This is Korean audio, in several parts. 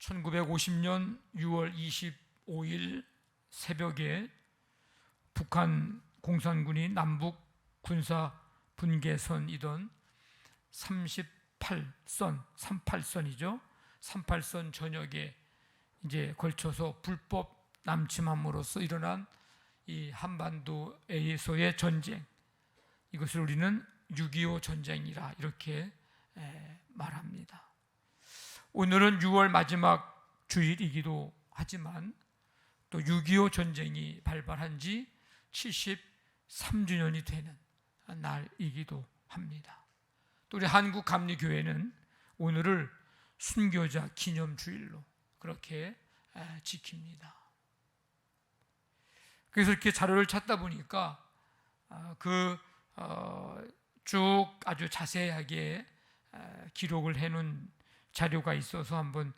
1950년 6월 25일 새벽에 북한 공산군이 남북 군사 분계선이던 38선이죠. 38선 전역에 이제 걸쳐서 불법 남침함으로써 일어난 이 한반도에서의 전쟁, 이것을 우리는 6.25 전쟁이라 이렇게 말합니다. 오늘은 6월 마지막 주일이기도 하지만 또 6.25 전쟁이 발발한 지 73주년이 되는 날이기도 합니다. 또 우리 한국감리교회는 오늘을 순교자 기념주일로 그렇게 지킵니다. 그래서 이렇게 자료를 찾다 보니까 쭉 아주 자세하게 기록을 해놓은 자료가 있어서 한번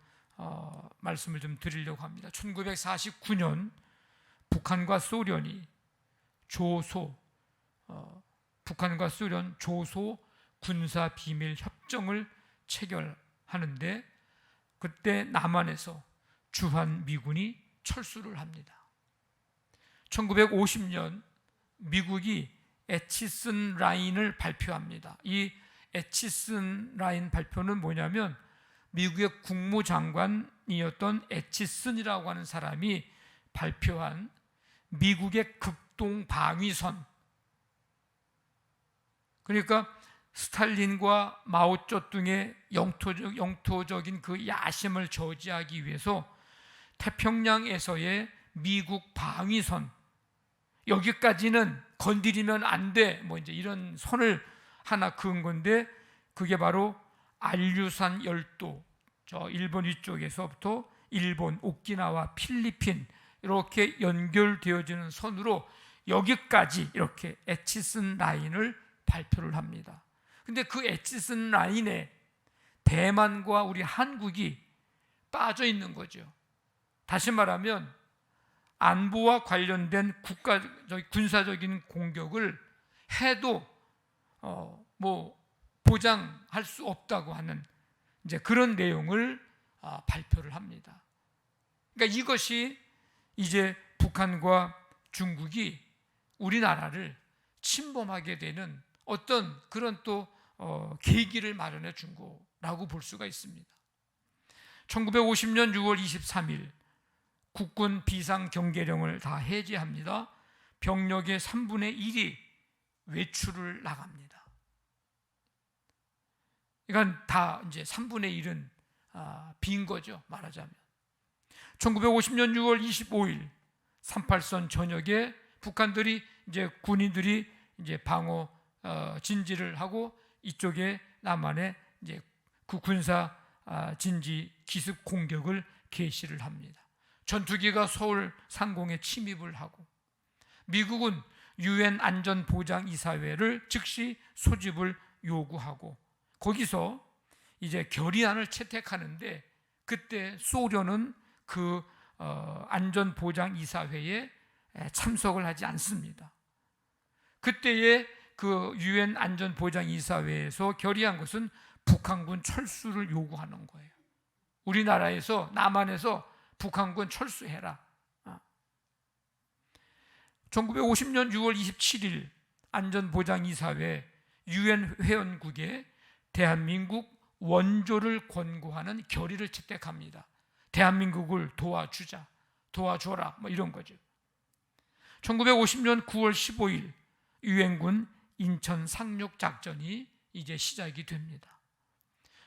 말씀을 좀 드리려고 합니다. 1949년 북한과 소련이 북한과 소련 조소 군사 비밀 협정을 체결하는데 그때 남한에서 주한 미군이 철수를 합니다. 1950년 미국이 에치슨 라인을 발표합니다. 이 에치슨 라인 발표는 뭐냐면 미국의 국무장관이었던 에치슨이라고 하는 사람이 발표한 미국의 극동 방위선, 그러니까 스탈린과 마오쩌둥의 영토적인 그 야심을 저지하기 위해서 태평양에서의 미국 방위선, 여기까지는 건드리면 안 돼, 뭐 이제 이런 선을 하나 그은 건데, 그게 바로 알류산 열도, 저 일본 위쪽에서부터 일본, 오키나와, 필리핀 이렇게 연결되어지는 선으로 여기까지 이렇게 에치슨 라인을 발표를 합니다. 근데 그 에치슨 라인에 대만과 우리 한국이 빠져 있는 거죠. 다시 말하면 안보와 관련된 군사적인 공격을 해도 보장할 수 없다고 하는 이제 그런 내용을 발표를 합니다. 그러니까 이것이 이제 북한과 중국이 우리나라를 침범하게 되는 어떤 그런 또 계기를 마련해 준 거라고 볼 수가 있습니다. 1950년 6월 23일 국군 비상경계령을 다 해제합니다. 병력의 3분의 1이 외출을 나갑니다. 이건 다 이제 3분의 1은 빈 거죠, 말하자면. 1950년 6월 25일 38선 전역에 북한들이 이제 군인들이 이제 방어 진지를 하고 이쪽에 남한에 이제 그 군사 진지 기습 공격을 개시를 합니다. 전투기가 서울 상공에 침입을 하고 미국은 유엔 안전보장이사회를 즉시 소집을 요구하고 거기서 이제 결의안을 채택하는데 그때 소련은 그 안전보장이사회에 참석을 하지 않습니다. 그때의 그 유엔 안전보장이사회에서 결의한 것은 북한군 철수를 요구하는 거예요. 우리나라에서 남한에서 북한군 철수해라. 1950년 6월 27일 안전보장이사회 유엔 회원국에 대한민국 원조를 권고하는 결의를 채택합니다. 대한민국을 도와줘라 뭐 이런 거죠. 1950년 9월 15일 유엔군 인천 상륙 작전이 이제 시작이 됩니다.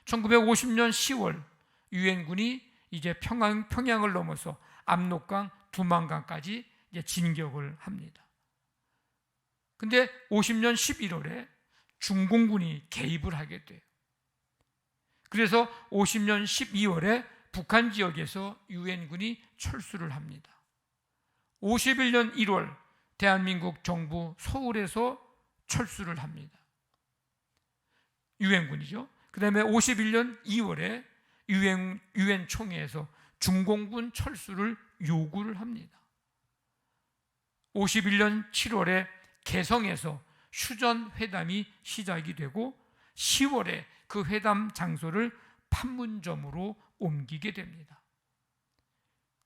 1950년 10월 유엔군이 이제 평양을 넘어서 압록강, 두만강까지 이제 진격을 합니다. 근데 50년 11월에 중공군이 개입을 하게 돼요. 그래서 50년 12월에 북한 지역에서 유엔군이 철수를 합니다. 51년 1월 대한민국 정부 서울에서 철수를 합니다. 유엔군이죠. 그 다음에 51년 2월에 유엔 총회에서 중공군 철수를 요구를 합니다. 51년 7월에 개성에서 휴전 회담이 시작이 되고 10월에 그 회담 장소를 판문점으로 옮기게 됩니다.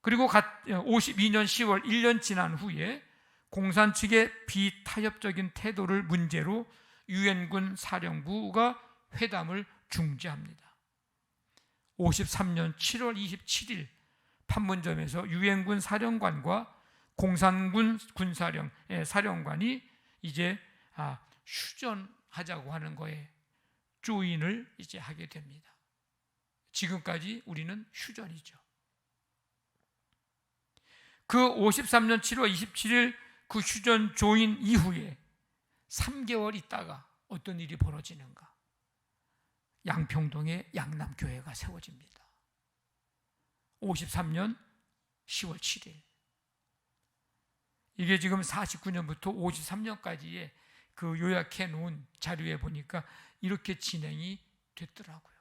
그리고 52년 10월 1년 지난 후에 공산 측의 비타협적인 태도를 문제로 유엔군 사령부가 회담을 중지합니다. 53년 7월 27일 판문점에서 유엔군 사령관과 공산군 사령관이 이제 휴전하자고 하는 거에 조인을 이제 하게 됩니다. 지금까지 우리는 휴전이죠. 그 53년 7월 27일 그 휴전 조인 이후에 3개월 있다가 어떤 일이 벌어지는가? 양평동에 양남교회가 세워집니다. 53년 10월 7일. 이게 지금 49년부터 53년까지의 그 요약해 놓은 자료에 보니까 이렇게 진행이 됐더라고요.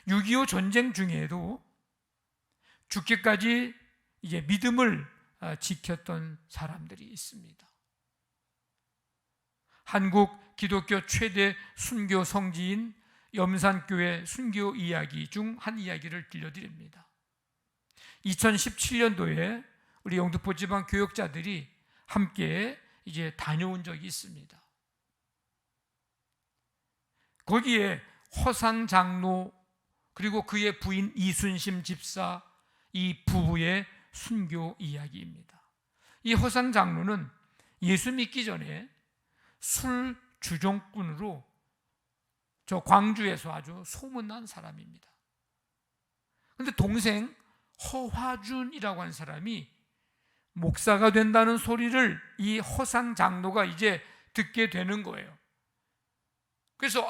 6.25 전쟁 중에도 죽기까지 이제 믿음을 지켰던 사람들이 있습니다. 한국 기독교 최대 순교 성지인 염산교회 순교 이야기 중 한 이야기를 들려드립니다. 2017년도에 우리 영등포 지방 교역자들이 함께 이제 다녀온 적이 있습니다. 거기에 허상 장로 그리고 그의 부인 이순심 집사 이 부부의 순교 이야기입니다. 이 허상 장로는 예수 믿기 전에 술 주종꾼으로 저 광주에서 아주 소문난 사람입니다. 그런데 동생 허화준이라고 하는 사람이 목사가 된다는 소리를 이 허상 장로가 이제 듣게 되는 거예요. 그래서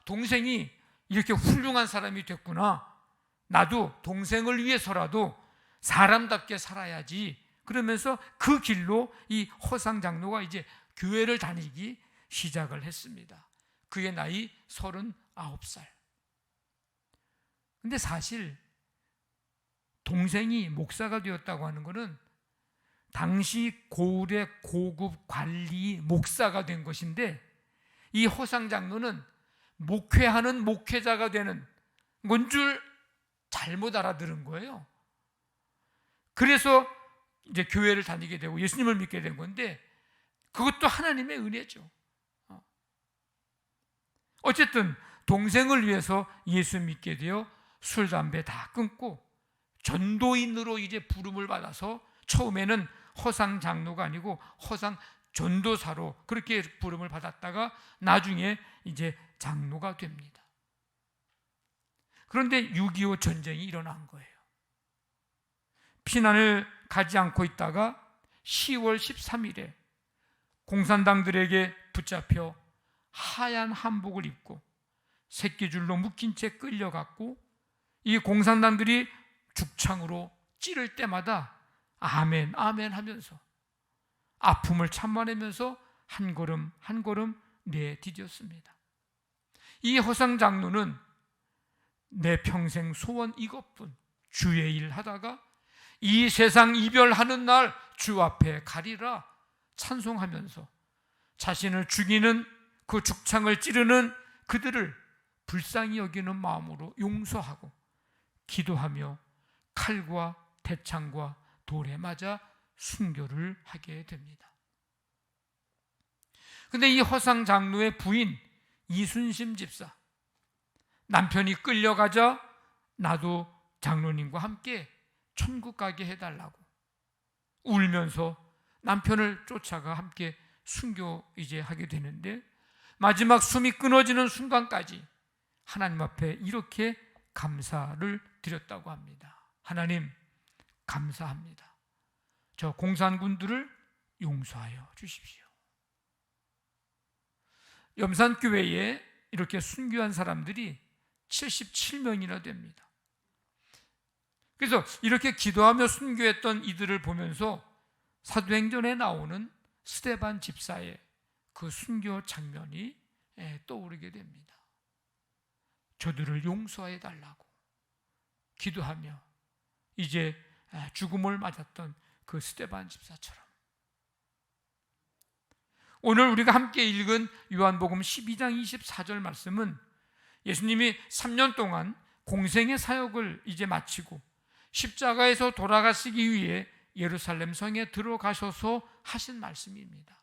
동생이 이렇게 훌륭한 사람이 됐구나. 나도 동생을 위해서라도 사람답게 살아야지. 그러면서 그 길로 이 허상 장로가 이제 교회를 다니기 시작을 했습니다. 그의 나이 39살. 근데 사실 동생이 목사가 되었다고 하는 것은 당시 고을의 고급 관리 목사가 된 것인데 이 허상 장로는 목회하는 목회자가 되는 건 줄 잘못 알아들은 거예요. 그래서 이제 교회를 다니게 되고 예수님을 믿게 된 건데 그것도 하나님의 은혜죠. 어쨌든 동생을 위해서 예수 믿게 되어 술, 담배 다 끊고 전도인으로 이제 부름을 받아서 처음에는 허상 장로가 아니고 허상 전도사로 그렇게 부름을 받았다가 나중에 이제 장로가 됩니다. 그런데 6.25 전쟁이 일어난 거예요. 피난을 가지 않고 있다가 10월 13일에 공산당들에게 붙잡혀 하얀 한복을 입고 새끼줄로 묶인 채 끌려갔고 이 공산당들이 죽창으로 찌를 때마다 아멘 아멘 하면서 아픔을 참아내면서 한 걸음 한 걸음 내디뎠습니다. 이 허상 장로는 내 평생 소원 이것뿐 주의 일 하다가 이 세상 이별하는 날 주 앞에 가리라 찬송하면서 자신을 죽이는 그 죽창을 찌르는 그들을 불쌍히 여기는 마음으로 용서하고 기도하며 칼과 대창과 돌에 맞아 순교를 하게 됩니다. 그런데 이 허상 장로의 부인 이순심 집사, 남편이 끌려가자 나도 장로님과 함께 천국 가게 해달라고 울면서 남편을 쫓아가 함께 순교 이제 하게 되는데 마지막 숨이 끊어지는 순간까지 하나님 앞에 이렇게 감사를 드렸다고 합니다. 하나님 감사합니다. 저 공산군들을 용서하여 주십시오. 염산교회에 이렇게 순교한 사람들이 77명이나 됩니다. 그래서 이렇게 기도하며 순교했던 이들을 보면서 사도행전에 나오는 스데반 집사의 그 순교 장면이 떠오르게 됩니다. 저들을 용서해 달라고 기도하며 이제 죽음을 맞았던 그 스데반 집사처럼 오늘 우리가 함께 읽은 요한복음 12장 24절 말씀은 예수님이 3년 동안 공생의 사역을 이제 마치고 십자가에서 돌아가시기 위해 예루살렘 성에 들어가셔서 하신 말씀입니다.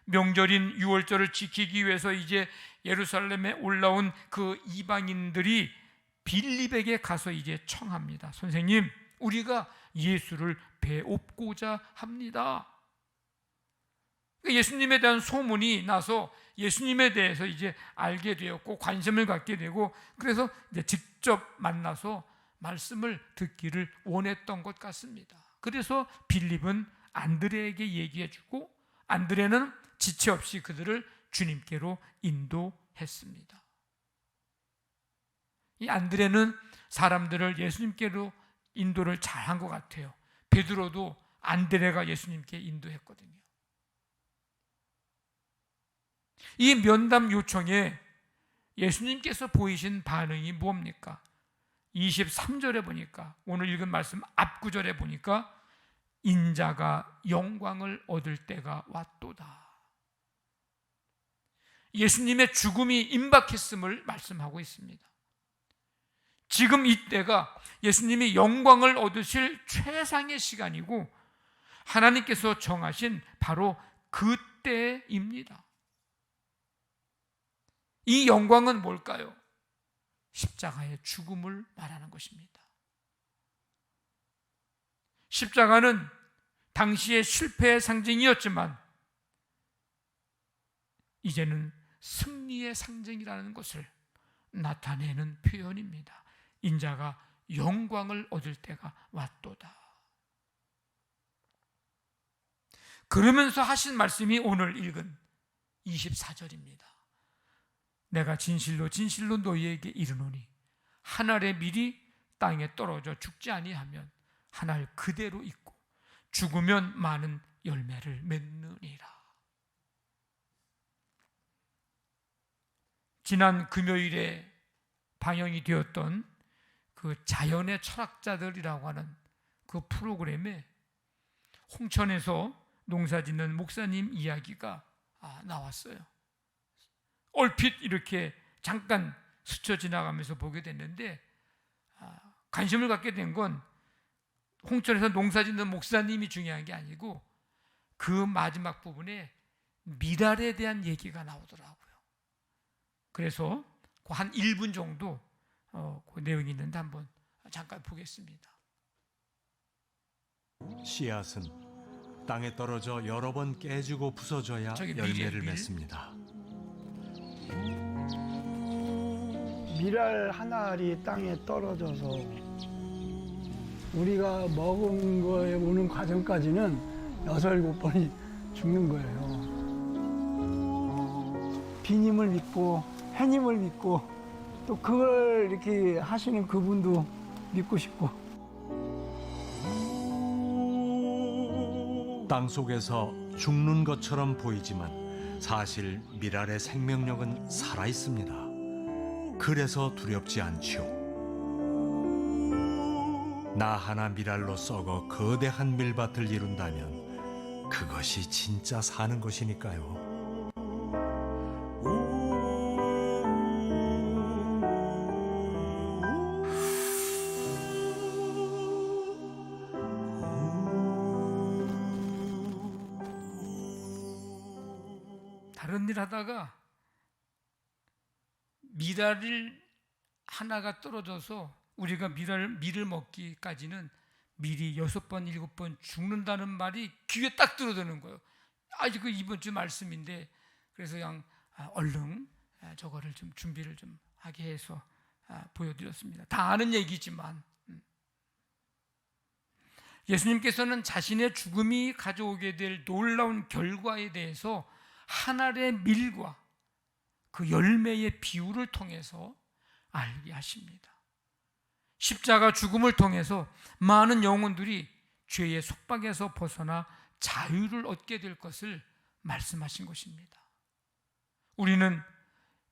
명절인 유월절을 지키기 위해서 이제 예루살렘에 올라온 그 이방인들이 빌립에게 가서 이제 청합니다. 선생님, 우리가 예수를 배웁고자 합니다. 예수님에 대한 소문이 나서 예수님에 대해서 이제 알게 되었고 관심을 갖게 되고, 그래서 이제 직접 만나서 말씀을 듣기를 원했던 것 같습니다. 그래서 빌립은 안드레에게 얘기해주고, 안드레는 지체 없이 그들을 주님께로 인도했습니다. 이 안드레는 사람들을 예수님께로 인도를 잘한 것 같아요. 베드로도 안드레가 예수님께 인도했거든요. 이 면담 요청에 예수님께서 보이신 반응이 뭡니까? 23절에 보니까, 오늘 읽은 말씀 앞구절에 보니까 인자가 영광을 얻을 때가 왔도다. 예수님의 죽음이 임박했음을 말씀하고 있습니다. 지금 이때가 예수님이 영광을 얻으실 최상의 시간이고 하나님께서 정하신 바로 그때입니다. 이 영광은 뭘까요? 십자가의 죽음을 말하는 것입니다. 십자가는 당시의 실패의 상징이었지만 이제는 승리의 상징이라는 것을 나타내는 표현입니다. 인자가 영광을 얻을 때가 왔도다. 그러면서 하신 말씀이 오늘 읽은 24절입니다. 내가 진실로 진실로 너희에게 이르노니 한 알의 밀이 땅에 떨어져 죽지 아니하면 한 알 그대로 있고 죽으면 많은 열매를 맺느니라. 지난 금요일에 방영이 되었던 그 자연의 철학자들이라고 하는 그 프로그램에 홍천에서 농사짓는 목사님 이야기가 나왔어요. 얼핏 이렇게 잠깐 스쳐 지나가면서 보게 됐는데, 관심을 갖게 된 건 홍천에서 농사짓는 목사님이 중요한 게 아니고 그 마지막 부분에 미랄에 대한 얘기가 나오더라고요. 그래서 한 1분 정도 그 내용이 있는데 한번 잠깐 보겠습니다. 씨앗은 땅에 떨어져 여러 번 깨지고 부서져야 열매를 맺습니다. 미랄 한 알이 땅에 떨어져서 우리가 먹은 거에 오는 과정까지는 6, 7번이 죽는 거예요. 비님을 믿고 해님을 믿고 또 그걸 이렇게 하시는 그분도 믿고 싶고. 땅 속에서 죽는 것처럼 보이지만 사실 미랄의 생명력은 살아 있습니다. 그래서 두렵지 않지요. 나 하나 미랄로 썩어 거대한 밀밭을 이룬다면 그것이 진짜 사는 것이니까요. 다른 일 하다가 미랄을 하나가 떨어져서 우리가 밀을 먹기까지는 밀이 6번, 7번 죽는다는 말이 귀에 딱 들어드는 거예요. 이거 이번 주 말씀인데, 그래서 그냥 얼른 저거를 좀 준비를 좀 하게 해서 보여드렸습니다. 다 아는 얘기지만 예수님께서는 자신의 죽음이 가져오게 될 놀라운 결과에 대해서 한 알의 밀과 그 열매의 비율을 통해서 알게 하십니다. 십자가 죽음을 통해서 많은 영혼들이 죄의 속박에서 벗어나 자유를 얻게 될 것을 말씀하신 것입니다. 우리는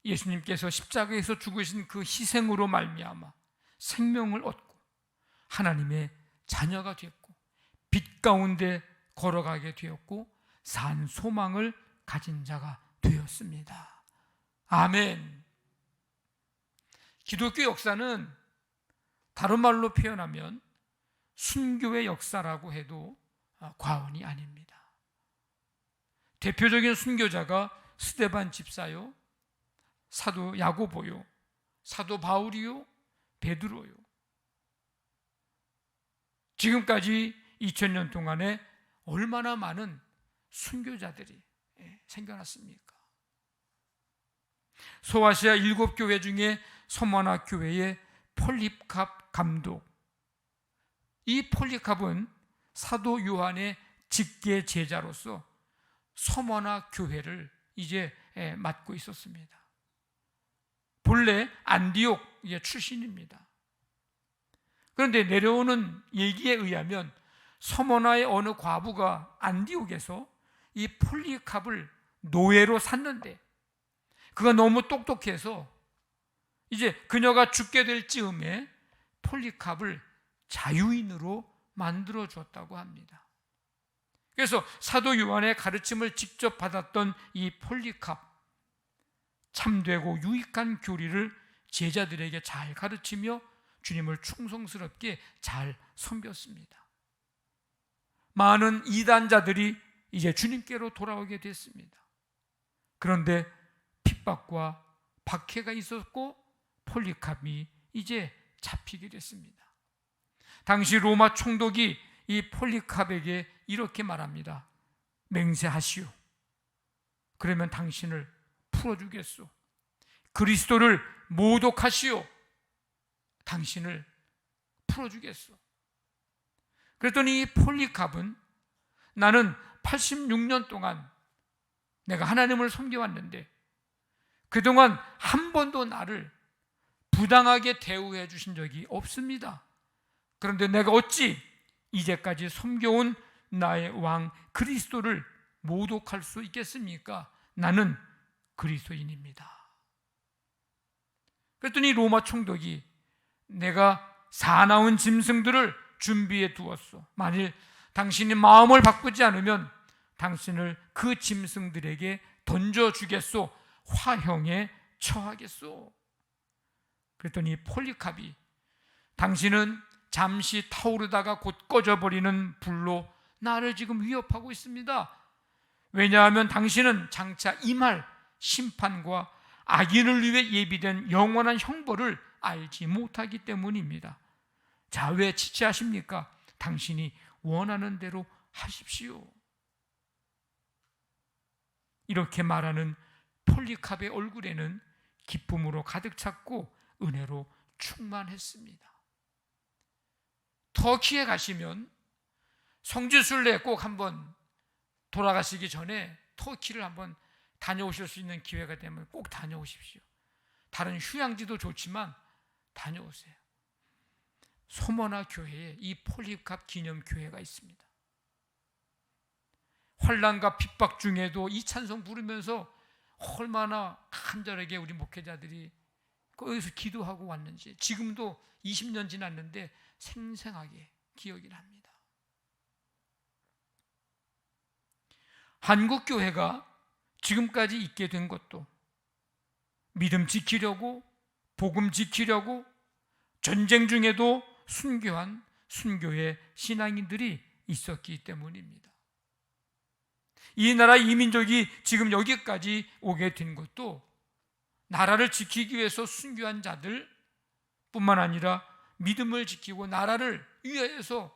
예수님께서 십자가에서 죽으신 그 희생으로 말미암아 생명을 얻고 하나님의 자녀가 되었고 빛 가운데 걸어가게 되었고 산 소망을 가진 자가 되었습니다. 아멘. 기독교 역사는 다른 말로 표현하면 순교의 역사라고 해도 과언이 아닙니다. 대표적인 순교자가 스데반 집사요, 사도 야고보요, 사도 바울이요, 베드로요. 지금까지 2000년 동안에 얼마나 많은 순교자들이 생겨났습니까? 소아시아 7교회 중에 서머나 교회의 폴리캅 감독, 이 폴리캅은 사도 요한의 직계 제자로서 서머나 교회를 이제 맡고 있었습니다. 본래 안디옥 출신입니다. 그런데 내려오는 얘기에 의하면 서머나의 어느 과부가 안디옥에서 이 폴리캅을 노예로 샀는데 그가 너무 똑똑해서 이제 그녀가 죽게 될 즈음에 폴리캅을 자유인으로 만들어 줬다고 합니다. 그래서 사도 요한의 가르침을 직접 받았던 이 폴리캅, 참되고 유익한 교리를 제자들에게 잘 가르치며 주님을 충성스럽게 잘 섬겼습니다. 많은 이단자들이 이제 주님께로 돌아오게 됐습니다. 그런데 핍박과 박해가 있었고 폴리캅이 이제 잡히게 됐습니다. 당시 로마 총독이 이 폴리캅에게 이렇게 말합니다. 맹세하시오. 그러면 당신을 풀어주겠소. 그리스도를 모독하시오. 당신을 풀어주겠소. 그랬더니 이 폴리캅은 나는 86년 동안 내가 하나님을 섬겨왔는데 그동안 한 번도 나를 부당하게 대우해 주신 적이 없습니다. 그런데 내가 어찌 이제까지 섬겨온 나의 왕 그리스도를 모독할 수 있겠습니까? 나는 그리스도인입니다. 그랬더니 로마 총독이 내가 사나운 짐승들을 준비해 두었소. 만일 당신이 마음을 바꾸지 않으면 당신을 그 짐승들에게 던져주겠소. 화형에 처하겠소. 그랬더니 폴리캅이 당신은 잠시 타오르다가 곧 꺼져버리는 불로 나를 지금 위협하고 있습니다. 왜냐하면 당신은 장차 임할 심판과 악인을 위해 예비된 영원한 형벌을 알지 못하기 때문입니다. 자, 왜 지체하십니까? 당신이 원하는 대로 하십시오. 이렇게 말하는 폴리캅의 얼굴에는 기쁨으로 가득 찼고 은혜로 충만했습니다. 터키에 가시면 성지순례 꼭 한번 돌아가시기 전에 터키를 한번 다녀오실 수 있는 기회가 되면 꼭 다녀오십시오. 다른 휴양지도 좋지만 다녀오세요. 소머나 교회에 이 폴리캅 기념교회가 있습니다. 환난과 핍박 중에도 이 찬송 부르면서 얼마나 간절하게 우리 목회자들이 거기서 기도하고 왔는지 지금도 20년 지났는데 생생하게 기억이 납니다. 한국교회가 지금까지 있게 된 것도 믿음 지키려고, 복음 지키려고 전쟁 중에도 순교한 순교의 신앙인들이 있었기 때문입니다. 이 나라 이민족이 지금 여기까지 오게 된 것도 나라를 지키기 위해서 순교한 자들 뿐만 아니라 믿음을 지키고 나라를 위해서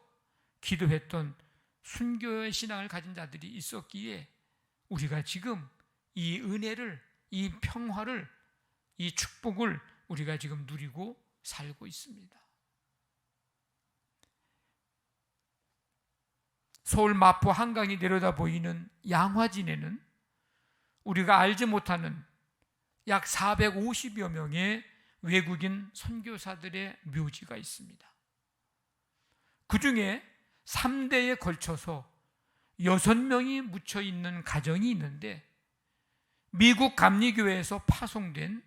기도했던 순교의 신앙을 가진 자들이 있었기에 우리가 지금 이 은혜를, 이 평화를, 이 축복을 우리가 지금 누리고 살고 있습니다. 서울 마포 한강이 내려다 보이는 양화진에는 우리가 알지 못하는 약 450여 명의 외국인 선교사들의 묘지가 있습니다. 그 중에 3대에 걸쳐서 6명이 묻혀 있는 가정이 있는데 미국 감리교회에서 파송된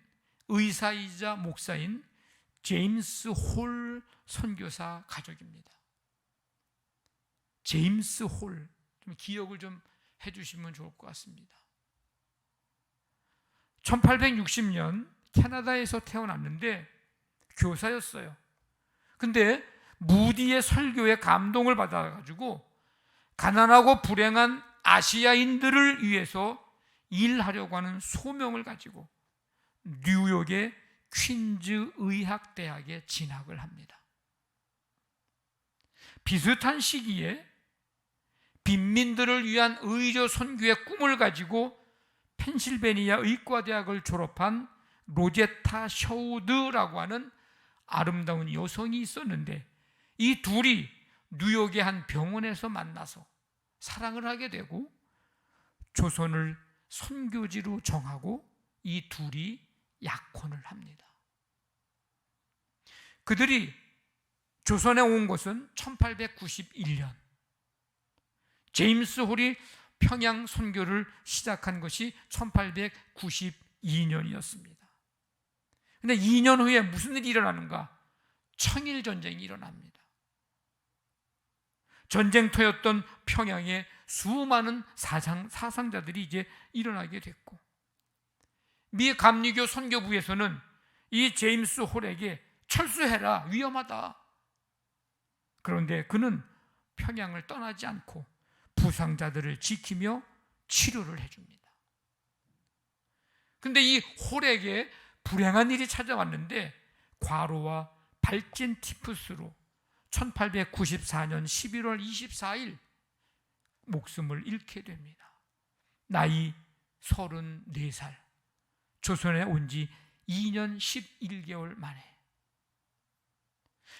의사이자 목사인 제임스 홀 선교사 가족입니다. 제임스 홀, 좀 기억을 좀 해주시면 좋을 것 같습니다. 1860년 캐나다에서 태어났는데 교사였어요. 근데 무디의 설교에 감동을 받아가지고 가난하고 불행한 아시아인들을 위해서 일하려고 하는 소명을 가지고 뉴욕의 퀸즈 의학대학에 진학을 합니다. 비슷한 시기에 빈민들을 위한 의료 선교의 꿈을 가지고 펜실베니아 의과대학을 졸업한 로제타 셔우드라고 하는 아름다운 여성이 있었는데, 이 둘이 뉴욕의 한 병원에서 만나서 사랑을 하게 되고 조선을 선교지로 정하고 이 둘이 약혼을 합니다. 그들이 조선에 온 것은 1891년. 제임스 홀이 평양 선교를 시작한 것이 1892년이었습니다. 그런데 2년 후에 무슨 일이 일어나는가? 청일전쟁이 일어납니다. 전쟁터였던 평양에 수많은 사상자들이 이제 일어나게 됐고, 미 감리교 선교부에서는 이 제임스 홀에게 철수해라, 위험하다. 그런데 그는 평양을 떠나지 않고 부상자들을 지키며 치료를 해줍니다. 그런데 이 홀에게 불행한 일이 찾아왔는데, 과로와 발진 티푸스로 1894년 11월 24일 목숨을 잃게 됩니다. 나이 34살, 조선에 온 지 2년 11개월 만에.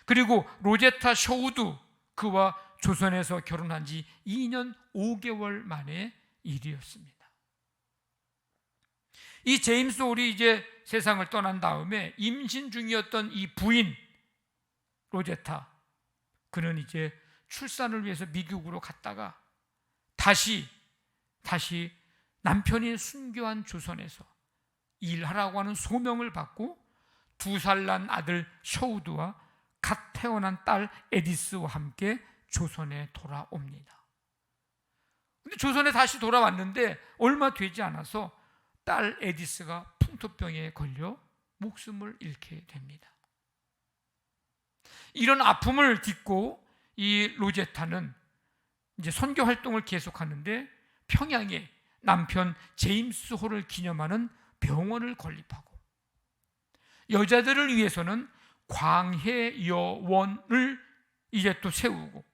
그리고 로제타 셔우드, 그와 조선에서 결혼한 지 2년 5개월 만의 일이었습니다. 이 제임스 홀이 이제 세상을 떠난 다음에 임신 중이었던 이 부인 로제타, 그는 이제 출산을 위해서 미국으로 갔다가 다시 남편이 순교한 조선에서 일하라고 하는 소명을 받고 2살 난 아들 셔우드와 갓 태어난 딸 에디스와 함께 조선에 돌아옵니다. 근데 조선에 다시 돌아왔는데 얼마 되지 않아서 딸 에디스가 풍토병에 걸려 목숨을 잃게 됩니다. 이런 아픔을 딛고 이 로제타는 이제 선교 활동을 계속하는데, 평양에 남편 제임스 홀을 기념하는 병원을 건립하고, 여자들을 위해서는 광해여원을 이제 또 세우고,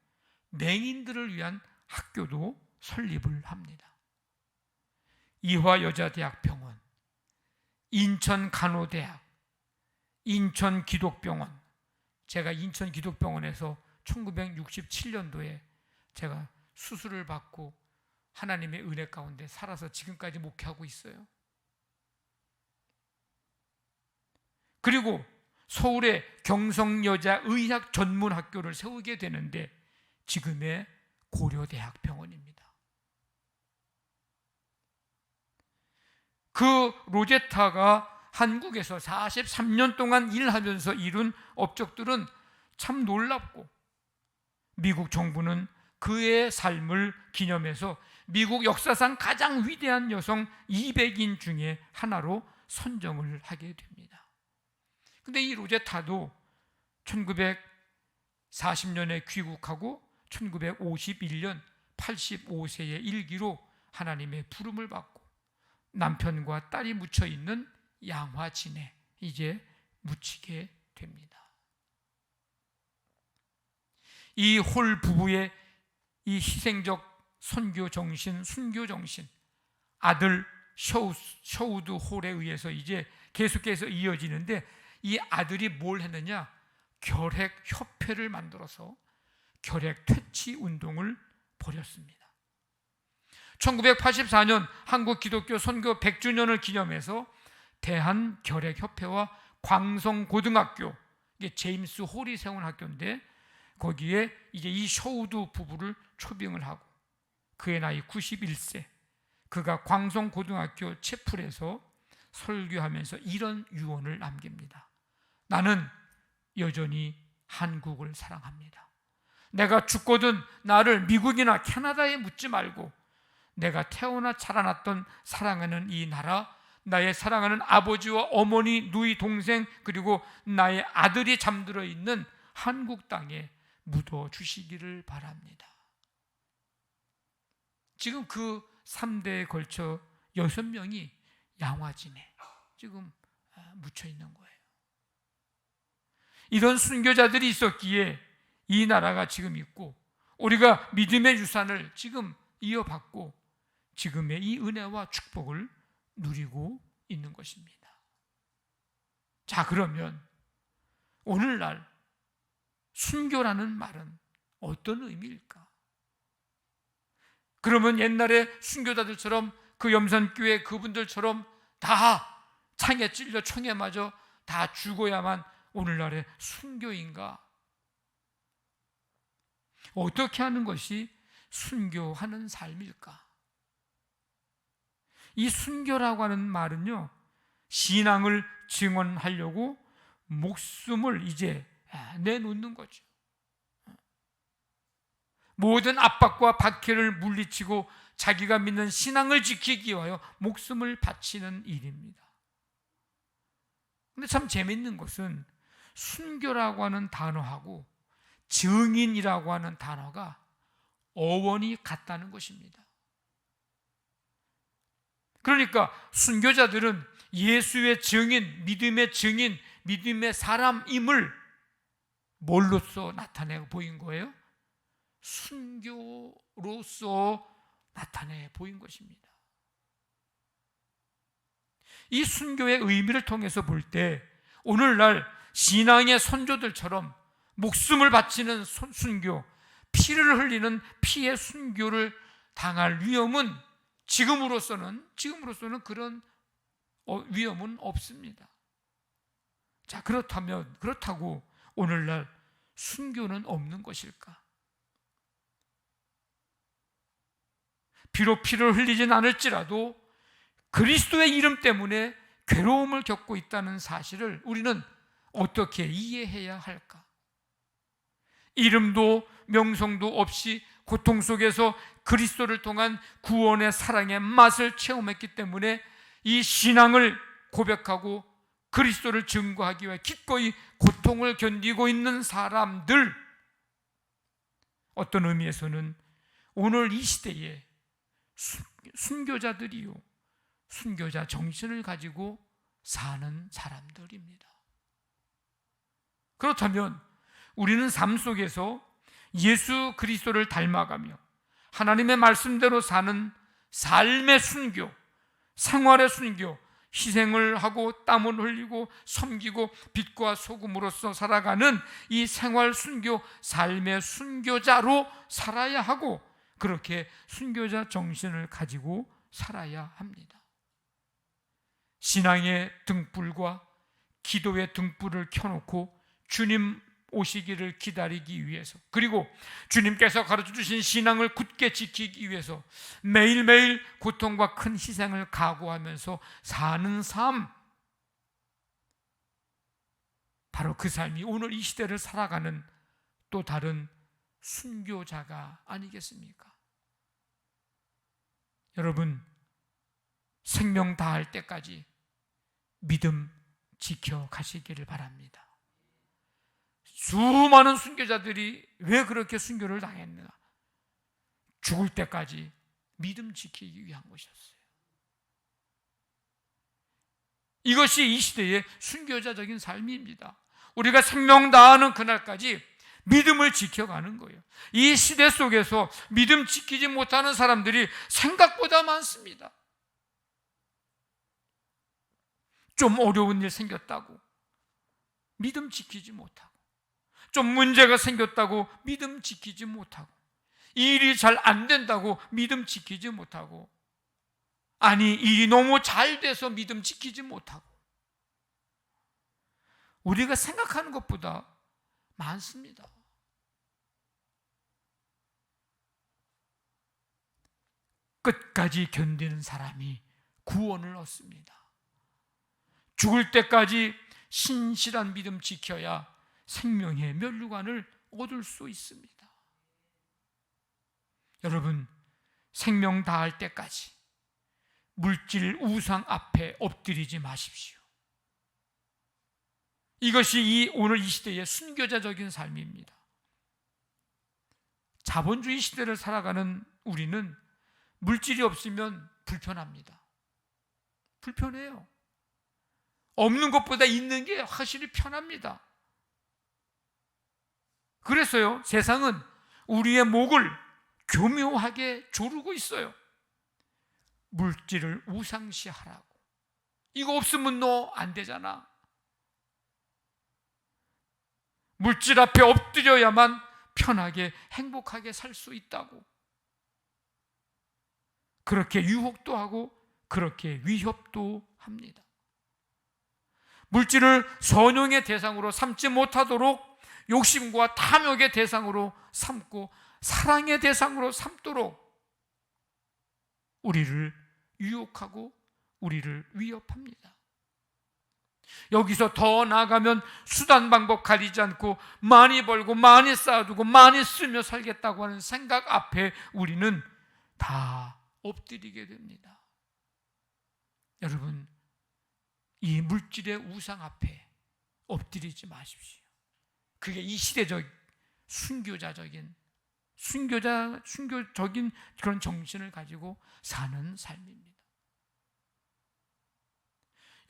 맹인들을 위한 학교도 설립을 합니다. 이화여자대학병원, 인천간호대학, 인천기독병원. 제가 인천기독병원에서 1967년도에 제가 수술을 받고 하나님의 은혜 가운데 살아서 지금까지 목회하고 있어요. 그리고 서울에 경성여자의학 전문학교를 세우게 되는데, 지금의 고려대학병원입니다. 그 로제타가 한국에서 43년 동안 일하면서 이룬 업적들은 참 놀랍고, 미국 정부는 그의 삶을 기념해서 미국 역사상 가장 위대한 여성 200인 중에 하나로 선정을 하게 됩니다. 근데 이 로제타도 1940년에 귀국하고 1951년 85세의 일기로 하나님의 부름을 받고 남편과 딸이 묻혀 있는 양화진에 이제 묻히게 됩니다. 이 홀 부부의 이 희생적 선교 정신, 순교 정신, 아들 셔우드 홀에 의해서 이제 계속해서 이어지는데, 이 아들이 뭘 했느냐? 결핵협회를 만들어서 결핵 퇴치 운동을 벌였습니다. 1984년 한국 기독교 선교 100주년을 기념해서 대한결핵협회와 광성고등학교, 이게 제임스 홀이 세운 학교인데, 거기에 이제 이 셔우드 부부를 초빙을 하고, 그의 나이 91세, 그가 광성고등학교 채플에서 설교하면서 이런 유언을 남깁니다. 나는 여전히 한국을 사랑합니다. 내가 죽거든 나를 미국이나 캐나다에 묻지 말고, 내가 태어나 자라났던 사랑하는 이 나라, 나의 사랑하는 아버지와 어머니, 누이, 동생, 그리고 나의 아들이 잠들어 있는 한국 땅에 묻어 주시기를 바랍니다. 지금 그 3대에 걸쳐 6명이 양화진에 지금 묻혀 있는 거예요. 이런 순교자들이 있었기에 이 나라가 지금 있고 우리가 믿음의 유산을 지금 이어받고 지금의 이 은혜와 축복을 누리고 있는 것입니다. 자, 그러면 오늘날 순교라는 말은 어떤 의미일까? 그러면 옛날에 순교자들처럼 그 염산교회 그분들처럼 다 창에 찔려 총에 맞아 다 죽어야만 오늘날의 순교인가? 어떻게 하는 것이 순교하는 삶일까? 이 순교라고 하는 말은요, 신앙을 증언하려고 목숨을 이제 내놓는 거죠. 모든 압박과 박해를 물리치고 자기가 믿는 신앙을 지키기 위하여 목숨을 바치는 일입니다. 근데 참 재밌는 것은 순교라고 하는 단어하고 증인이라고 하는 단어가 어원이 같다는 것입니다. 그러니까 순교자들은 예수의 증인, 믿음의 증인, 믿음의 사람임을 뭘로써 나타내 보인 거예요? 순교로서 나타내 보인 것입니다. 이 순교의 의미를 통해서 볼 때 오늘날 신앙의 선조들처럼 목숨을 바치는 순교, 피를 흘리는 피의 순교를 당할 위험은 지금으로서는 그런 위험은 없습니다. 자, 그렇다고 오늘날 순교는 없는 것일까? 비록 피를 흘리진 않을지라도 그리스도의 이름 때문에 괴로움을 겪고 있다는 사실을 우리는 어떻게 이해해야 할까? 이름도 명성도 없이 고통 속에서 그리스도를 통한 구원의 사랑의 맛을 체험했기 때문에 이 신앙을 고백하고 그리스도를 증거하기 위해 기꺼이 고통을 견디고 있는 사람들, 어떤 의미에서는 오늘 이 시대에 순교자들이요, 순교자 정신을 가지고 사는 사람들입니다. 그렇다면 우리는 삶 속에서 예수 그리스도를 닮아가며 하나님의 말씀대로 사는 삶의 순교, 생활의 순교, 희생을 하고 땀을 흘리고 섬기고 빛과 소금으로서 살아가는 이 생활 순교, 삶의 순교자로 살아야 하고, 그렇게 순교자 정신을 가지고 살아야 합니다. 신앙의 등불과 기도의 등불을 켜놓고 주님 오시기를 기다리기 위해서, 그리고 주님께서 가르쳐 주신 신앙을 굳게 지키기 위해서 매일매일 고통과 큰 희생을 각오하면서 사는 삶, 바로 그 삶이 오늘 이 시대를 살아가는 또 다른 순교자가 아니겠습니까? 여러분, 생명 다할 때까지 믿음 지켜 가시기를 바랍니다. 수많은 순교자들이 왜 그렇게 순교를 당했나? 죽을 때까지 믿음 지키기 위한 것이었어요. 이것이 이 시대의 순교자적인 삶입니다. 우리가 생명 다하는 그날까지 믿음을 지켜가는 거예요. 이 시대 속에서 믿음 지키지 못하는 사람들이 생각보다 많습니다. 좀 어려운 일 생겼다고 믿음 지키지 못하고, 좀 문제가 생겼다고 믿음 지키지 못하고, 일이 잘 안 된다고 믿음 지키지 못하고, 아니 일이 너무 잘 돼서 믿음 지키지 못하고, 우리가 생각하는 것보다 많습니다. 끝까지 견디는 사람이 구원을 얻습니다. 죽을 때까지 신실한 믿음 지켜야 생명의 면류관을 얻을 수 있습니다. 여러분, 생명 다할 때까지 물질 우상 앞에 엎드리지 마십시오. 이것이 오늘 이 시대의 순교자적인 삶입니다. 자본주의 시대를 살아가는 우리는 물질이 없으면 불편합니다. 불편해요. 없는 것보다 있는 게 확실히 편합니다. 그래서요, 세상은 우리의 목을 교묘하게 조르고 있어요. 물질을 우상시하라고. 이거 없으면 너 안 되잖아. 물질 앞에 엎드려야만 편하게 행복하게 살 수 있다고. 그렇게 유혹도 하고 그렇게 위협도 합니다. 물질을 선용의 대상으로 삼지 못하도록 욕심과 탐욕의 대상으로 삼고 사랑의 대상으로 삼도록 우리를 유혹하고 우리를 위협합니다. 여기서 더 나아가면 수단 방법 가리지 않고 많이 벌고 많이 쌓아두고 많이 쓰며 살겠다고 하는 생각 앞에 우리는 다 엎드리게 됩니다. 여러분, 이 물질의 우상 앞에 엎드리지 마십시오. 그게 이 시대적 순교적인 그런 정신을 가지고 사는 삶입니다.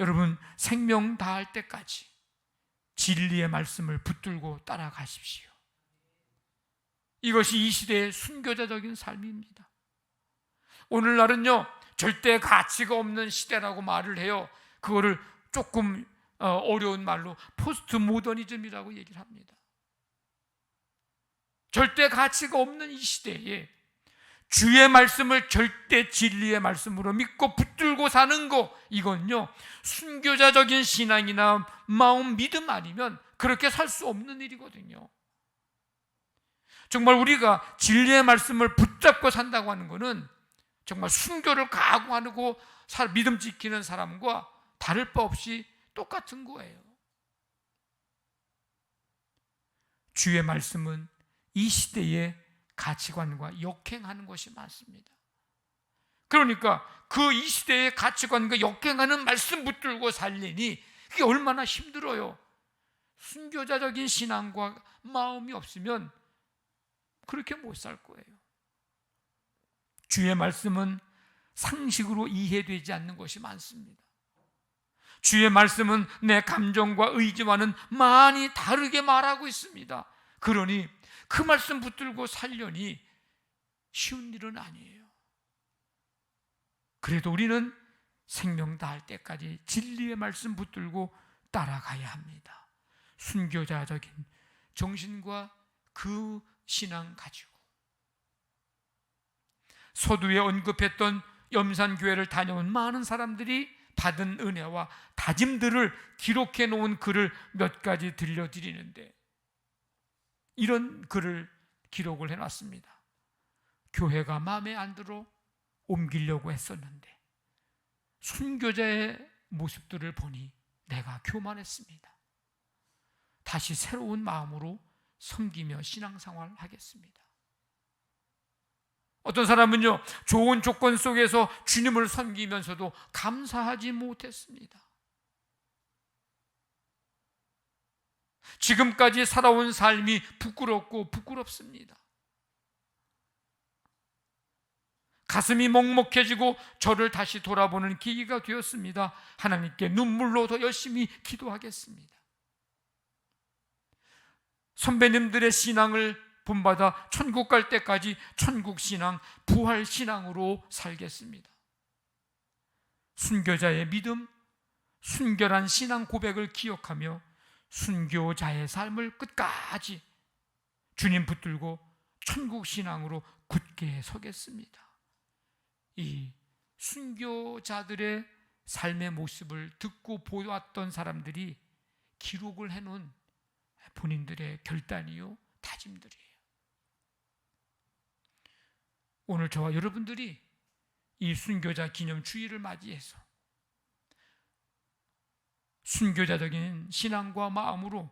여러분, 생명 다할 때까지 진리의 말씀을 붙들고 따라가십시오. 이것이 이 시대의 순교자적인 삶입니다. 오늘날은요, 절대 가치가 없는 시대라고 말을 해요. 그거를 조금 어려운 말로 포스트 모더니즘이라고 얘기를 합니다. 절대 가치가 없는 이 시대에 주의 말씀을 절대 진리의 말씀으로 믿고 붙들고 사는 거, 이건요 순교자적인 신앙이나 마음 믿음 아니면 그렇게 살 수 없는 일이거든요. 정말 우리가 진리의 말씀을 붙잡고 산다고 하는 것은 정말 순교를 각오하고 믿음 지키는 사람과 다를 바 없이 똑같은 거예요. 주의 말씀은 이 시대의 가치관과 역행하는 것이 많습니다. 그러니까 그 이 시대의 가치관과 역행하는 말씀 붙들고 살려니 그게 얼마나 힘들어요. 순교자적인 신앙과 마음이 없으면 그렇게 못 살 거예요. 주의 말씀은 상식으로 이해되지 않는 것이 많습니다. 주의 말씀은 내 감정과 의지와는 많이 다르게 말하고 있습니다. 그러니 그 말씀 붙들고 살려니 쉬운 일은 아니에요. 그래도 우리는 생명 다할 때까지 진리의 말씀 붙들고 따라가야 합니다. 순교자적인 정신과 그 신앙 가지고. 서두에 언급했던 염산교회를 다녀온 많은 사람들이 받은 은혜와 다짐들을 기록해 놓은 글을 몇 가지 들려드리는데, 이런 글을 기록을 해놨습니다. 교회가 마음에 안 들어 옮기려고 했었는데 순교자의 모습들을 보니 내가 교만했습니다. 다시 새로운 마음으로 섬기며 신앙생활을 하겠습니다. 어떤 사람은요, 좋은 조건 속에서 주님을 섬기면서도 감사하지 못했습니다. 지금까지 살아온 삶이 부끄럽고 부끄럽습니다. 가슴이 먹먹해지고 저를 다시 돌아보는 계기가 되었습니다. 하나님께 눈물로 더 열심히 기도하겠습니다. 선배님들의 신앙을 본받아 천국 갈 때까지 천국 신앙, 부활 신앙으로 살겠습니다. 순교자의 믿음, 순결한 신앙 고백을 기억하며 순교자의 삶을 끝까지 주님 붙들고 천국 신앙으로 굳게 서겠습니다. 이 순교자들의 삶의 모습을 듣고 보았던 사람들이 기록을 해놓은 본인들의 결단이요, 다짐들이에요. 오늘 저와 여러분들이 이 순교자 기념 주일을 맞이해서 순교자적인 신앙과 마음으로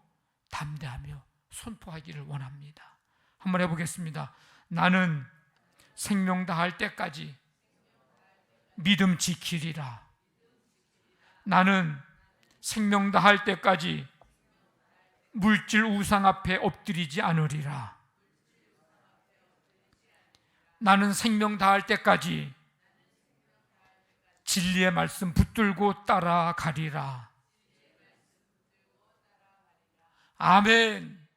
담대하며 선포하기를 원합니다. 한번 해보겠습니다. 나는 생명 다할 때까지 믿음 지키리라. 나는 생명 다할 때까지 물질 우상 앞에 엎드리지 않으리라. 나는 생명 다할 때까지 진리의 말씀 붙들고 따라가리라. 아멘.